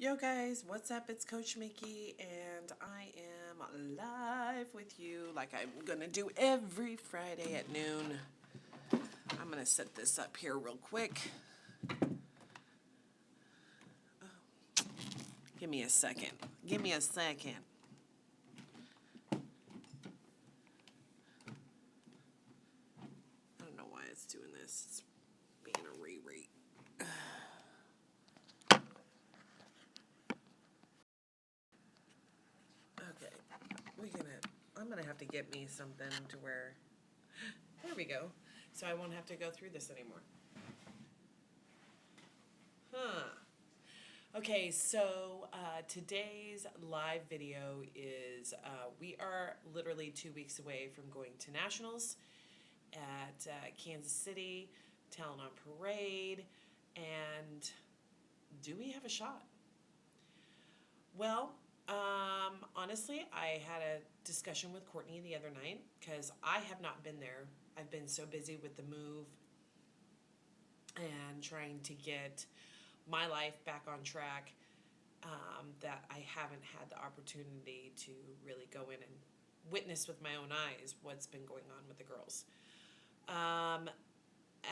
Yo guys, what's up? It's Coach Mickey and I am live with you like I'm gonna do every Friday at noon. I'm gonna set this up here real quick. Give me a second. Give me a second. I don't know why it's doing this. It's being a re-rate. Okay, I'm gonna have to get me something to where, there we go. So I won't have to go through this anymore. Huh. Okay, so today's live video is we are literally 2 weeks away from going to nationals at Kansas City, Talent on Parade, and do we have a shot? Well, honestly, I had a discussion with Courtney the other night because I have not been there. I've been so busy with the move and trying to get my life back on track that I haven't had the opportunity to really go in and witness with my own eyes what's been going on with the girls.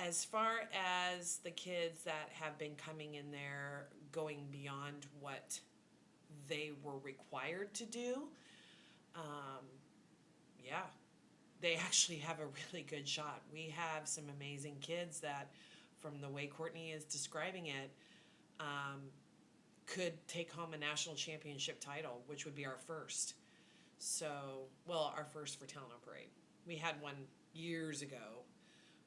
As far as the kids that have been coming in there going beyond what they were required to do, yeah, they actually have a really good shot. We have some amazing kids that, from the way Courtney is describing it, could take home a national championship title, which would be our first. So, well, our first for Talent on Parade. We had one years ago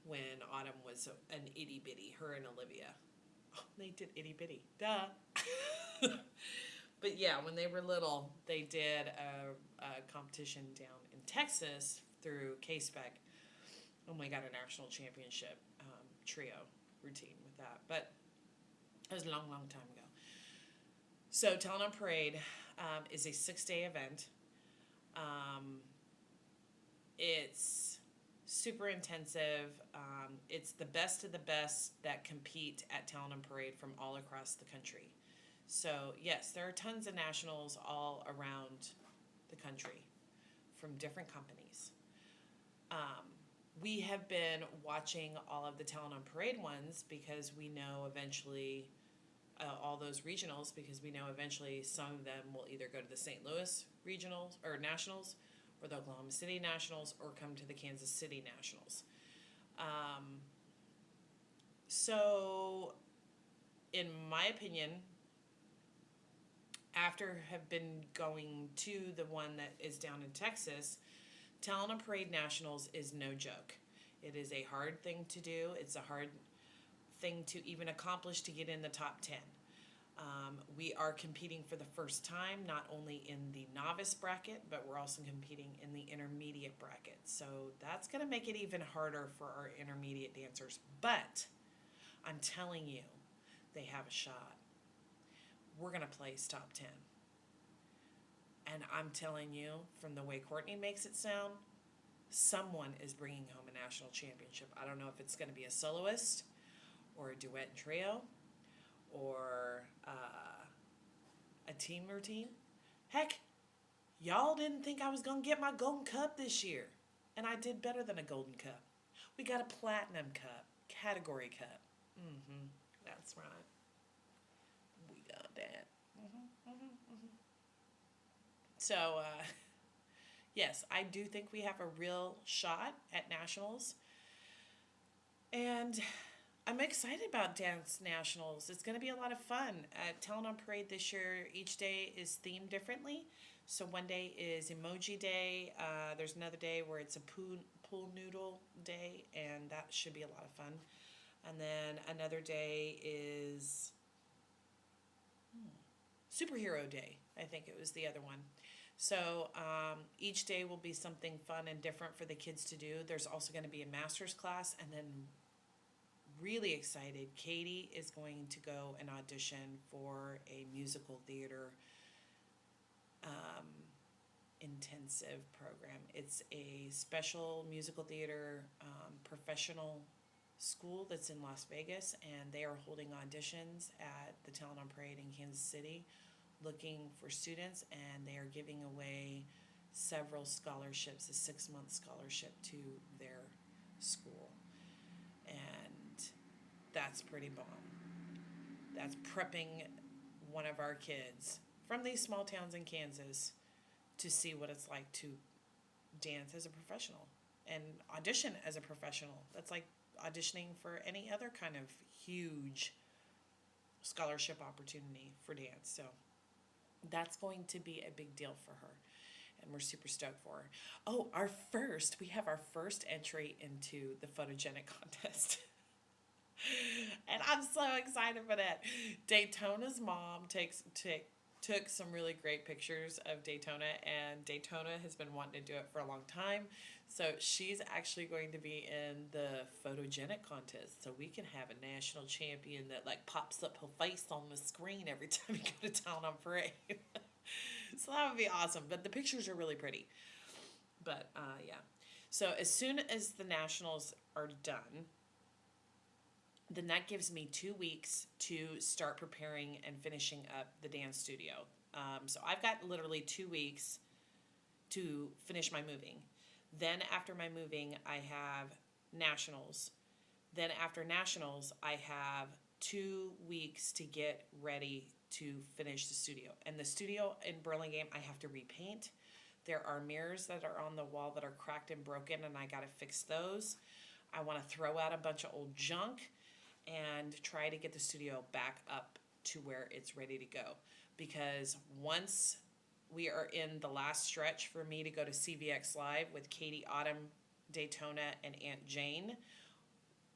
when Autumn was an itty bitty, her and Olivia. Oh, they did itty bitty. Duh. But yeah, when they were little, they did a competition down in Texas through K-Spec. And we got a national championship trio routine with that. But it was a long, long time ago. So Talent on Parade is a 6-day event. It's super intensive. It's the best of the best that compete at Talent on Parade from all across the country. So yes, there are tons of nationals all around the country from different companies. We have been watching all of the Talent on Parade ones because we know eventually all those regionals, because we know eventually some of them will either go to the St. Louis regionals or nationals, or the Oklahoma City nationals, or come to the Kansas City nationals. So, in my opinion, after have been going to the one that is down in Texas, Talent on Parade Nationals is no joke. It is a hard thing to do. It's a hard thing to even accomplish to get in the top 10. We are competing for the first time, not only in the novice bracket, but we're also competing in the intermediate bracket. So that's going to make it even harder for our intermediate dancers. But I'm telling you, they have a shot. We're going to place top 10. And I'm telling you, from the way Courtney makes it sound, someone is bringing home a national championship. I don't know if it's going to be a soloist or a duet and trio or a team routine. Heck, y'all didn't think I was going to get my golden cup this year. And I did better than a golden cup. We got a platinum cup, category cup. That's right. We got that. So, yes, I do think we have a real shot at nationals. And I'm excited about Dance Nationals. It's going to be a lot of fun. At Talent on Parade this year, each day is themed differently. So one day is Emoji Day. There's another day where it's a pool noodle day, and that should be a lot of fun. And then another day is Superhero Day. I think it was the other one. So each day will be something fun and different for the kids to do. There's also going to be a master's class, and then really excited, Katie is going to go and audition for a musical theater intensive program. It's a special musical theater professional school that's in Las Vegas, and they are holding auditions at the Talent on Parade in Kansas City, looking for students, and they are giving away several scholarships, a 6-month scholarship to their school. And that's pretty bomb. That's prepping one of our kids from these small towns in Kansas to see what it's like to dance as a professional and audition as a professional. That's like auditioning for any other kind of huge scholarship opportunity for dance. So that's going to be a big deal for her. And we're super stoked for her. Oh, we have our first entry into the photogenic contest. And I'm so excited for that. Daytona's mom took some really great pictures of Daytona, and Daytona has been wanting to do it for a long time. So she's actually going to be in the photogenic contest, so we can have a national champion that like pops up her face on the screen every time we go to Town on Parade. So that would be awesome. But the pictures are really pretty. But yeah. So as soon as the nationals are done, then that gives me 2 weeks to start preparing and finishing up the dance studio. So I've got literally 2 weeks to finish my moving. Then after my moving, I have nationals. Then after nationals, I have 2 weeks to get ready to finish the studio. And the studio in Burlingame, I have to repaint. There are mirrors that are on the wall that are cracked and broken, and I got to fix those. I want to throw out a bunch of old junk and try to get the studio back up to where it's ready to go. Because once we are in the last stretch for me to go to CVX Live with Katie Autumn, Daytona, and Aunt Jane,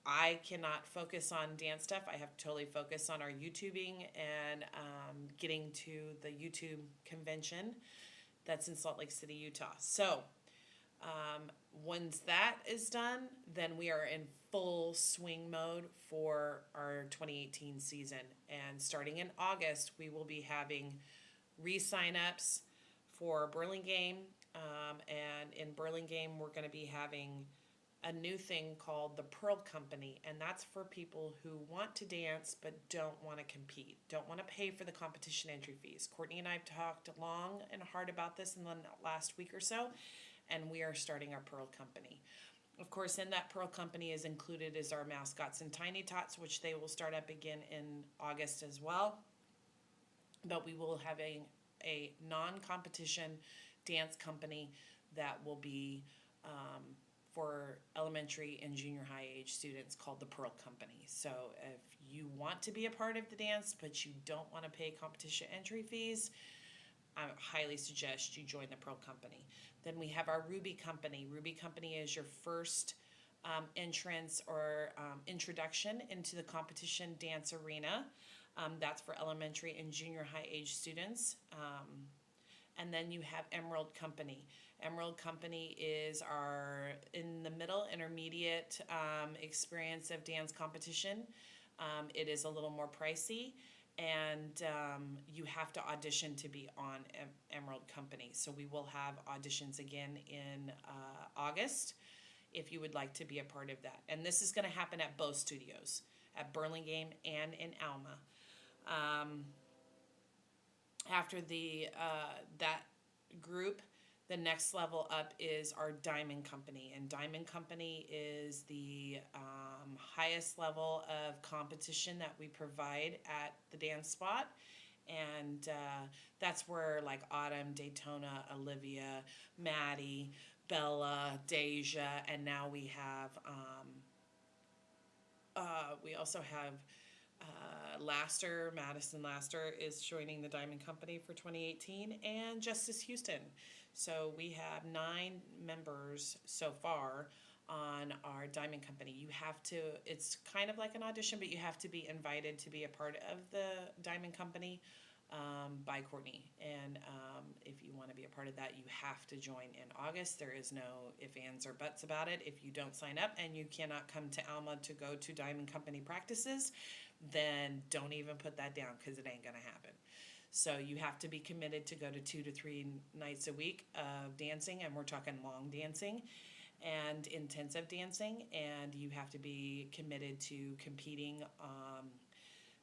I cannot focus on dance stuff. I have to totally focus on our YouTubing and getting to the YouTube convention that's in Salt Lake City, Utah. So once that is done, then we are in full swing mode for our 2018 season. And starting in August, we will be having re-sign-ups for Burlingame. And in Burlingame, we're going to be having a new thing called the Pearl Company. And that's for people who want to dance but don't want to compete, don't want to pay for the competition entry fees. Courtney and I have talked long and hard about this in the last week or so, and we are starting our Pearl Company. Of course, in that Pearl Company is included is our mascots and Tiny Tots, which they will start up again in August as well. But we will have a non-competition dance company that will be for elementary and junior high age students called the Pearl Company. So if you want to be a part of the dance but you don't want to pay competition entry fees, I highly suggest you join the Pearl Company. Then we have our Ruby Company. Ruby Company is your first entrance or introduction into the competition dance arena. That's for elementary and junior high age students. And then you have Emerald Company. Emerald Company is our in the middle intermediate experience of dance competition. It is a little more pricey, and you have to audition to be on Emerald Company. So we will have auditions again in August if you would like to be a part of that. And this is going to happen at both studios, at Burlingame and in Alma. After that group, the next level up is our Diamond Company. And Diamond Company is the highest level of competition that we provide at the dance spot. And that's where like Autumn, Daytona, Olivia, Maddie, Bella, Deja, and now we have, we also have Madison Laster is joining the Diamond Company for 2018, and Justice Houston. So we have 9 members so far on our Diamond Company. You have to, it's kind of like an audition, but you have to be invited to be a part of the Diamond Company by Courtney. And if you want to be a part of that, you have to join in August. There is no ifs, ands, or buts about it. If you don't sign up and you cannot come to Alma to go to Diamond Company practices, then don't even put that down, because it ain't going to happen. So you have to be committed to go to 2 to 3 nights a week of dancing, and we're talking long dancing. and intensive dancing, and you have to be committed to competing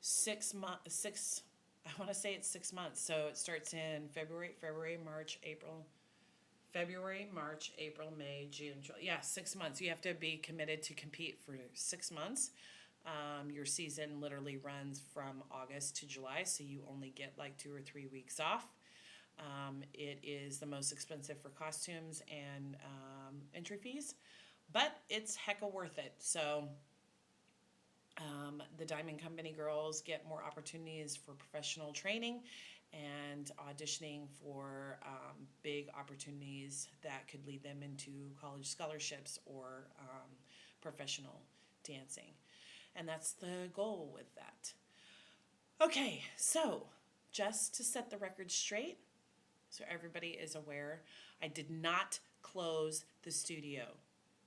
6 months. I want to say it's 6 months. So it starts in February, March, April, May, June, July. Yeah, 6 months. You have to be committed to compete for 6 months. Your season literally runs from August to July, so you only get like 2 or 3 weeks off. It is the most expensive for costumes and entry fees, but it's hecka worth it. So the Diamond Company girls get more opportunities for professional training and auditioning for big opportunities that could lead them into college scholarships or professional dancing. And that's the goal with that. Okay, so just to set the record straight, so everybody is aware, I did not close the studio.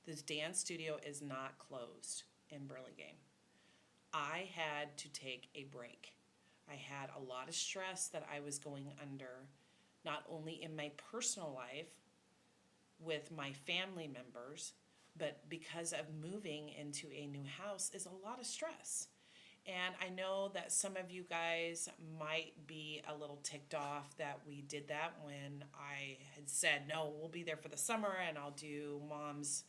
This dance studio is not closed in Burlingame. I had to take a break. I had a lot of stress that I was going under, not only in my personal life with my family members, but because of moving into a new house is a lot of stress. And I know that some of you guys might be a little ticked off that we did that when I had said, no, we'll be there for the summer and I'll do mom's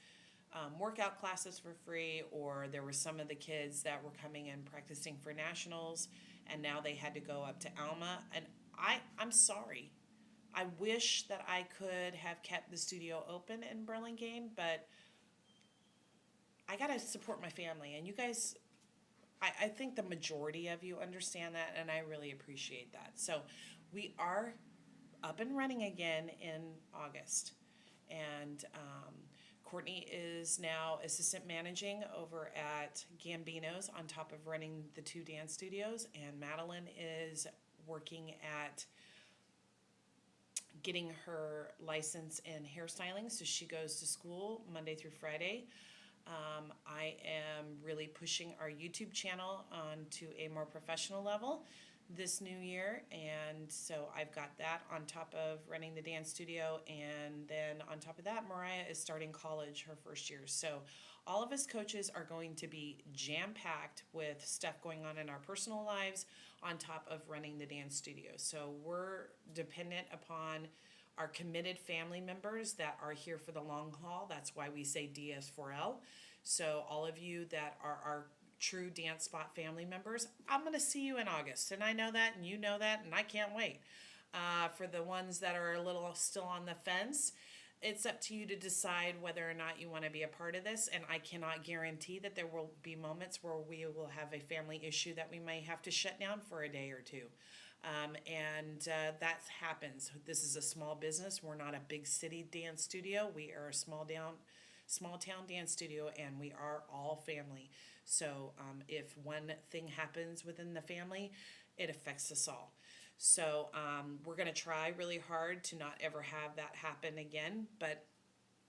workout classes for free, or there were some of the kids that were coming and practicing for nationals and now they had to go up to Alma. And I'm sorry. I wish that I could have kept the studio open in Burlingame, but I got to support my family. And you guys, I think the majority of you understand that, and I really appreciate that. So we are up and running again in August. And Courtney is now assistant managing over at Gambino's on top of running the 2 dance studios. And Madeline is working at getting her license in hairstyling. So she goes to school Monday through Friday. I am really pushing our YouTube channel onto a more professional level this new year, and so I've got that on top of running the dance studio, and then on top of that, Mariah is starting college, her first year. So all of us coaches are going to be jam-packed with stuff going on in our personal lives on top of running the dance studio. So we're dependent upon our committed family members that are here for the long haul. That's why we say DS4L. So all of you that are our true Dance Spot family members, I'm going to see you in August. And I know that, and you know that, and I can't wait. For the ones that are a little still on the fence, it's up to you to decide whether or not you want to be a part of this. And I cannot guarantee that there will be moments where we will have a family issue that we may have to shut down for a day or two. That happens. This is a small business. We're not a big city dance studio. We are a small town dance studio, and we are all family. So if one thing happens within the family, it affects us all. So we're going to try really hard to not ever have that happen again. But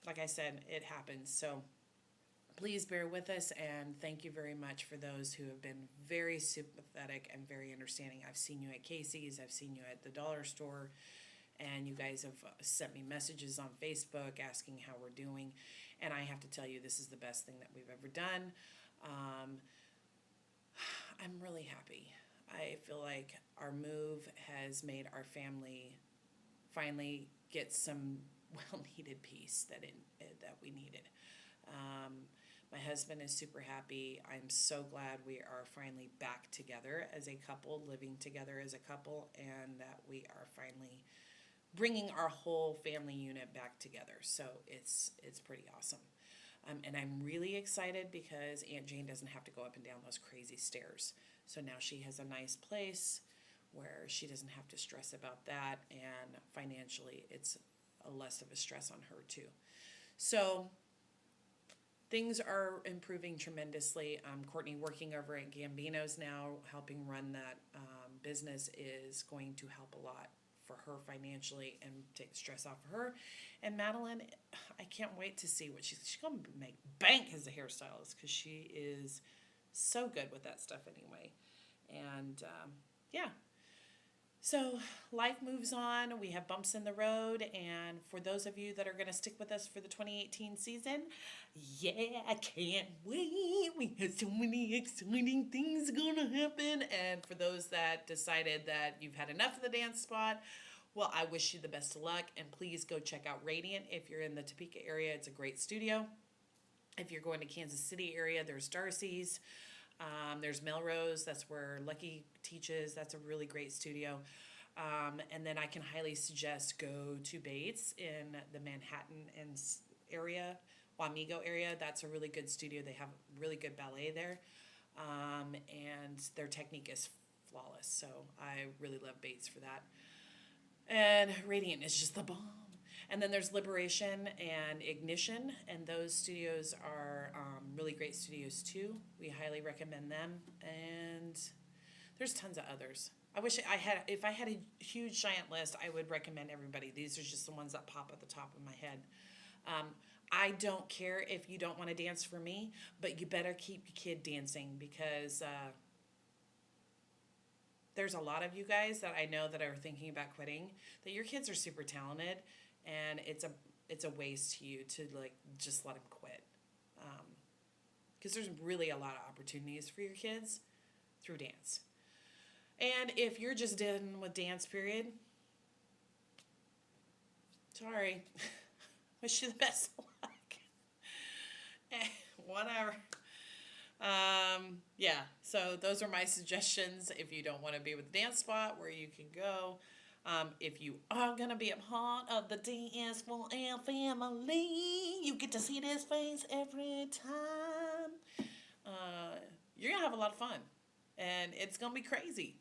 like I said, it happens. So please bear with us, and thank you very much for those who have been very sympathetic and very understanding. I've seen you at Casey's, I've seen you at the dollar store, and you guys have sent me messages on Facebook asking how we're doing. And I have to tell you, this is the best thing that we've ever done. I'm really happy. I feel like our move has made our family finally get some well-needed peace that we needed. My husband is super happy. I'm so glad we are finally back together as a couple, living together as a couple, and that we are finally bringing our whole family unit back together. So it's pretty awesome. And I'm really excited because Aunt Jane doesn't have to go up and down those crazy stairs. So now she has a nice place where she doesn't have to stress about that, and financially it's less of a stress on her too. So things are improving tremendously. Courtney working over at Gambino's now, helping run that business, is going to help a lot for her financially and take the stress off of her. And Madeline, I can't wait to see what she's going to make bank as a hairstylist, because she is so good with that stuff anyway. And yeah. So life moves on. We have bumps in the road. And for those of you that are going to stick with us for the 2018 season, yeah, I can't wait. We have so many exciting things going to happen. And for those that decided that you've had enough of the dance spot, well, I wish you the best of luck. And please go check out Radiant if you're in the Topeka area. It's a great studio. If you're going to Kansas City area, there's Darcy's. There's Melrose. That's where Lucky teaches. That's a really great studio. And then I can highly suggest go to Bates in the Manhattan and area, Wamego area. That's a really good studio. They have really good ballet there. And their technique is flawless. So I really love Bates for that. And Radiant is just the bomb. And then there's Liberation and Ignition, and those studios are really great studios too. We highly recommend them. And there's tons of others. I wish if I had a huge giant list, I would recommend everybody. These are just the ones that pop at the top of my head. I don't care if you don't want to dance for me, but you better keep your kid dancing, because there's a lot of you guys that I know that are thinking about quitting, that your kids are super talented, and it's a waste to you to like just let them quit, because there's really a lot of opportunities for your kids through dance. And if you're just done with dance, period, sorry, wish you the best of luck. Whatever. Yeah, so those are my suggestions if you don't want to be with the dance spot, where you can go. If you are going to be a part of the DS4L family, you get to see this face every time. You're going to have a lot of fun, and it's going to be crazy,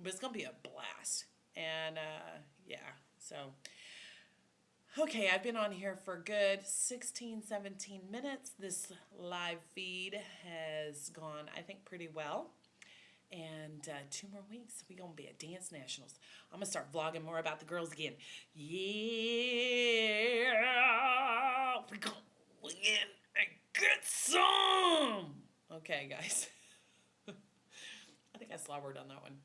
but it's going to be a blast. And yeah, so okay, I've been on here for a good 16, 17 minutes. This live feed has gone, I think, pretty well. And 2 more weeks, we're going to be at Dance Nationals. I'm going to start vlogging more about the girls again. Yeah! We're going to win and get some! Okay, guys. I think I slobbered on that one.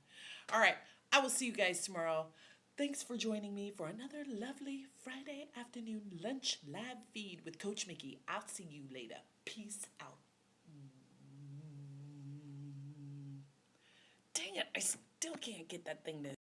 All right, I will see you guys tomorrow. Thanks for joining me for another lovely Friday afternoon lunch live feed with Coach Mickey. I'll see you later. Peace out. Dang it, I still can't get that thing to